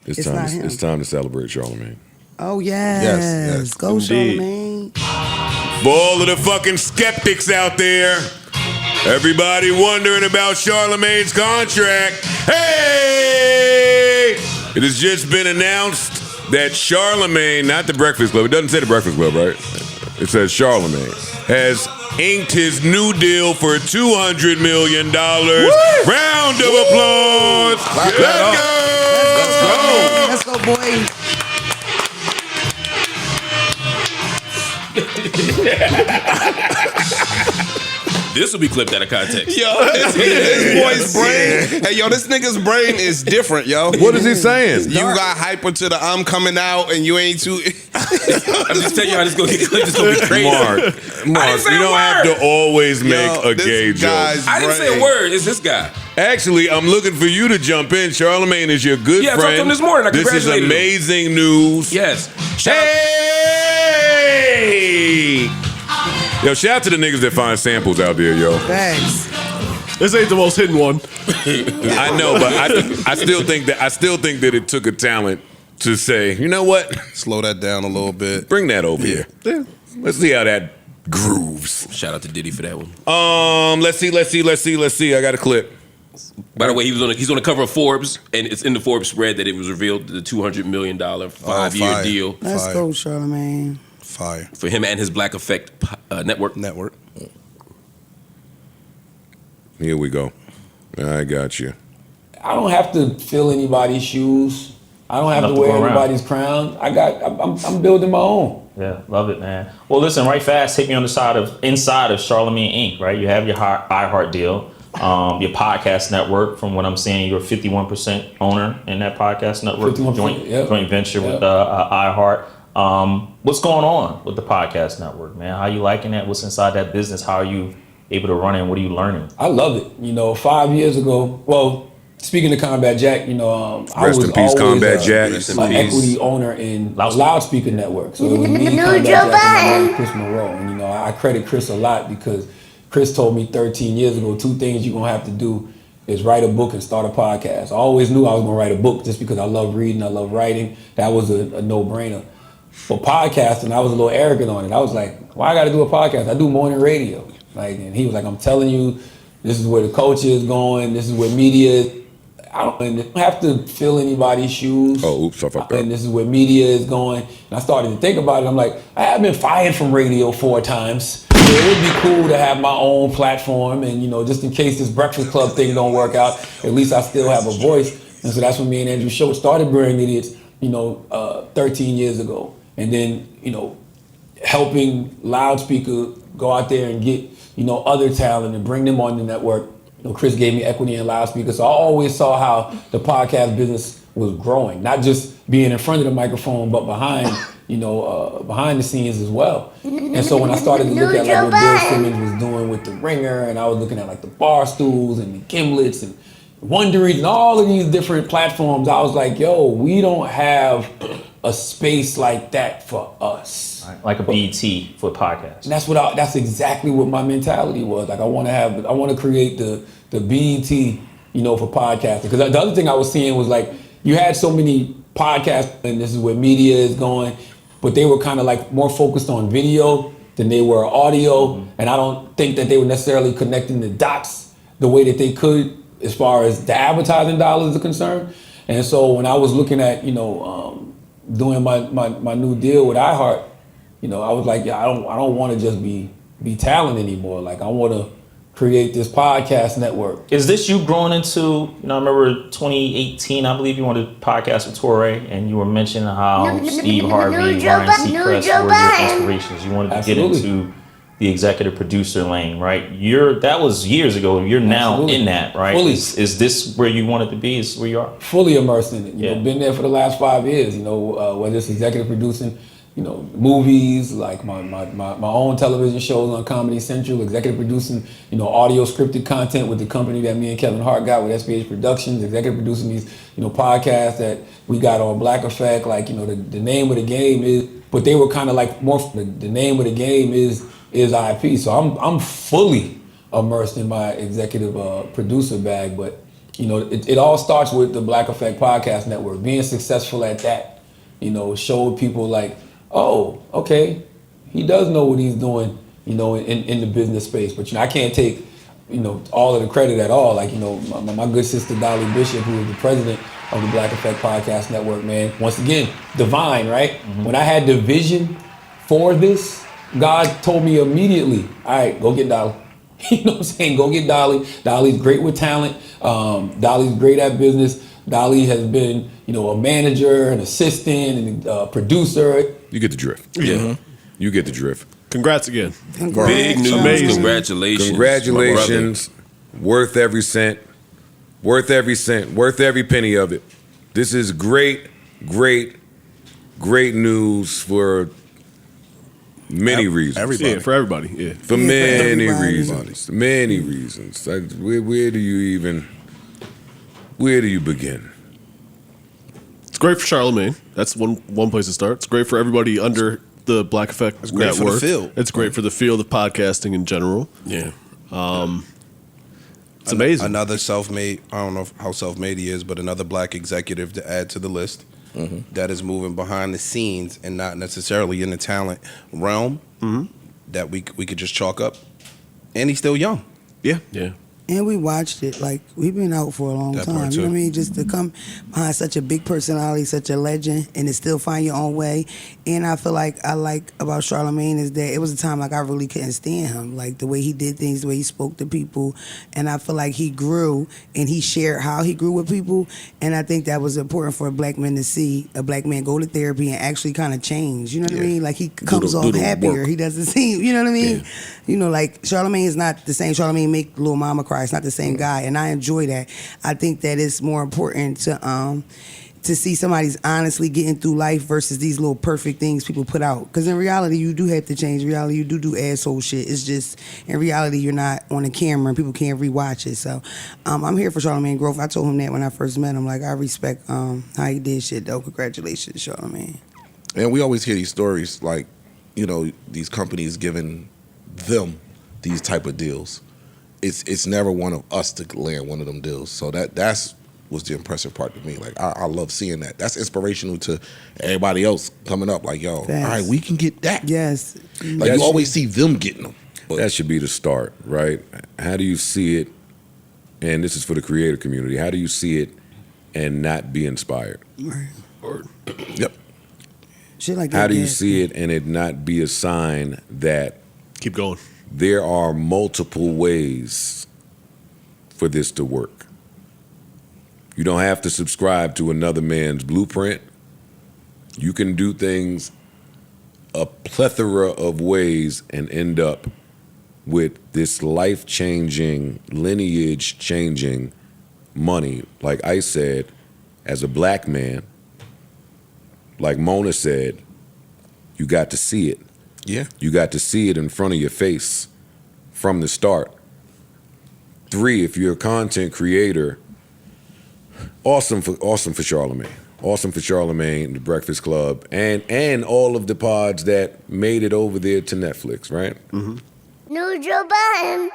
It's time. It's time to celebrate Charlemagne. Oh yes. Go indeed. Charlemagne. For all of the fucking skeptics out there, everybody wondering about Charlemagne's contract. Hey! It has just been announced that Charlemagne, not the Breakfast Club, it doesn't say the Breakfast Club, right? It says Charlemagne, has inked his new deal for $200 million. Woo! Round of applause. Let's go, boy. This will be clipped out of context. Yo, this boy's brain. Hey, yo, this nigga's brain is different, yo. What is he saying? You got hyper to the I'm coming out and you ain't too. I'm just telling you how this gonna get clipped. It's gonna be crazy. Mark, you don't have to always make a gay joke. I didn't say a word. It's this guy. Actually, I'm looking for you to jump in. Charlemagne is your good friend. I talked to him this morning. I This is congratulated him. amazing news. Yes. Hey! Yo, shout out to the niggas that find samples out there, yo. Thanks. This ain't the most hidden one. I know, but I still think that it took a talent to say, you know what? Slow that down a little bit. Bring that over here. Yeah. Let's see how that grooves. Shout out to Diddy for that one. Let's see. I got a clip. By the way, he's on the cover of Forbes, and it's in the Forbes spread that it was revealed the $200 million 5-year deal. Let's go, Charlemagne. Fire. For him and his Black Effect network. Here we go. I got you. I don't have to fill anybody's shoes. I don't have to wear anybody's crown. I'm building my own. Yeah, love it, man. Well, listen, right fast, take me on the inside of Charlamagne Inc., right? You have your iHeart deal, your podcast network. From what I'm seeing, you're a 51% owner in that podcast network, joint venture with iHeart. What's going on with the podcast network, man? How you liking that? What's inside that business? How are you able to run it, and what are you learning? I love it. 5 years ago, well, speaking of Combat Jack, I was in peace, always Combat Jack. an equity owner in Loudspeaker Network. So it was me, Combat Jack, and Chris Monroe. And I credit Chris a lot because Chris told me 13 years ago, 2 things you're gonna have to do is write a book and start a podcast. I always knew I was gonna write a book just because I love reading, I love writing. That was a no-brainer. But podcasting, I was a little arrogant on it. I was like, why I gotta do a podcast? I do morning radio. And he was like, I'm telling you, this is where the culture is going. This is where media is. I don't have to fill anybody's shoes. Oh, oops, I fucked up. And this is where media is going. And I started to think about it. I'm like, I have been fired from radio 4 times. So it would be cool to have my own platform. And, just in case this Breakfast Club thing don't work out, at least I still have a voice. And so that's when me and Andrew Schultz started Brilliant Idiots, 13 years ago. And then, helping Loudspeaker go out there and get, other talent and bring them on the network. Chris gave me equity in Loudspeaker. So I always saw how the podcast business was growing, not just being in front of the microphone, but behind, behind the scenes as well. And so when I started to look at what Bill Simmons was doing with the Ringer, and I was looking at the Barstools and the Gimlets and Wonderies and all of these different platforms, I was like, yo, we don't have a space like that for us. Like a BET for podcasts. And that's exactly what my mentality was. Like I want to create the BET, for podcasting. Because the other thing I was seeing was you had so many podcasts, and this is where media is going, but they were kind of more focused on video than they were audio. Mm-hmm. And I don't think that they were necessarily connecting the dots the way that they could as far as the advertising dollars are concerned. And so when I was looking at, doing my new deal with iHeart, I was like, I don't want to just be talent anymore. I want to create this podcast network. Is this you growing into, I remember 2018, I believe you wanted to podcast with Torre, and you were mentioning how Steve Harvey, Ryan Seacrest were your inspirations. You wanted to get into the executive producer lane, right? That was years ago. You're now in that, right? Fully. Is this where you wanted to be? Is where you are? Fully immersed in it. Been there for the last 5 years. Whether it's executive producing, movies, like my own television shows on Comedy Central, executive producing, audio scripted content with the company that me and Kevin Hart got with SPH Productions, executive producing these, podcasts that we got on Black Effect. The name of the game is, but they were kind of more, the name of the game is IP. So I'm fully immersed in my executive producer bag, but it all starts with the Black Effect Podcast Network. Being successful at that, showed people like, oh, okay, he does know what he's doing, in the business space. But I can't take, all of the credit at all. Like, my good sister Dolly Bishop, who is the president of the Black Effect Podcast Network, man. Once again, divine, right? Mm-hmm. When I had the vision for this, God told me immediately, all right, go get Dolly. You know what I'm saying? Go get Dolly. Dolly's great with talent. Dolly's great at business. Dolly has been, a manager, an assistant, and a producer. You get the drift. Yeah. Mm-hmm. You get the drift. Congrats again. Big news. Amazing. Congratulations. Congratulations. Worth every cent. Worth every cent. Worth every penny of it. This is great, great, great news for many reasons. Everybody. Yeah, for everybody. Yeah. For many reasons. Many reasons. Where do you begin? It's great for Charlemagne. That's one place to start. It's great for everybody under the Black Effect It's great Network. for the field. It's great for the field of podcasting in general. Yeah. It's amazing. Another self-made, I don't know how self-made he is, but another black executive to add to the list that is moving behind the scenes and not necessarily in the talent realm that we could just chalk up. And he's still young. Yeah. Yeah. And we watched it. Like, we've been out for a long That time. part You know too. what I mean? Just to come behind such a big personality, such a legend, and to still find your own way. And I feel like I like about Charlamagne is that it was a time like I really couldn't stand him. Like the way he did things, the way he spoke to people. And I feel like he grew and he shared how he grew with people. And I think that was important for a black man to see a black man go to therapy and actually kind of change. You know what I mean? Like he comes off happier. work. He doesn't seem, you know what I mean? Like Charlamagne is not the same. Charlamagne make Lil Mama cry. It's not the same guy, and I enjoy that. I think that it's more important to see somebody's honestly getting through life versus these little perfect things people put out. Because in reality, you do have to change. In reality, you do asshole shit. It's just in reality, you're not on a camera and people can't rewatch it. So I'm here for Charlamagne growth. I told him that when I first met him. Like I respect how he did shit though. Congratulations, Charlamagne. And we always hear these stories like, these companies giving them these type of deals. It's never one of us to land one of them deals. So that's was the impressive part to me. Like I love seeing that. That's inspirational to everybody else coming up. Like, yo, Facts. all right, we can get that. Yes. Like you always see them getting them. But That should be the start, right? How do you see it? And this is for the creator community. How do you see it and not be inspired? Right. yep. Shit like that. How do you yes. see it and it not be a sign that Keep going. there are multiple ways for this to work? You don't have to subscribe to another man's blueprint. You can do things a plethora of ways and end up with this life-changing, lineage-changing money. Like I said, as a black man, like Mona said, you got to see it. Yeah. You got to see it in front of your face from the start. 3, if you're a content creator, awesome for Charlamagne. Awesome for Charlamagne, The Breakfast Club, and all of the pods that made it over there to Netflix, right? New Joe Budden.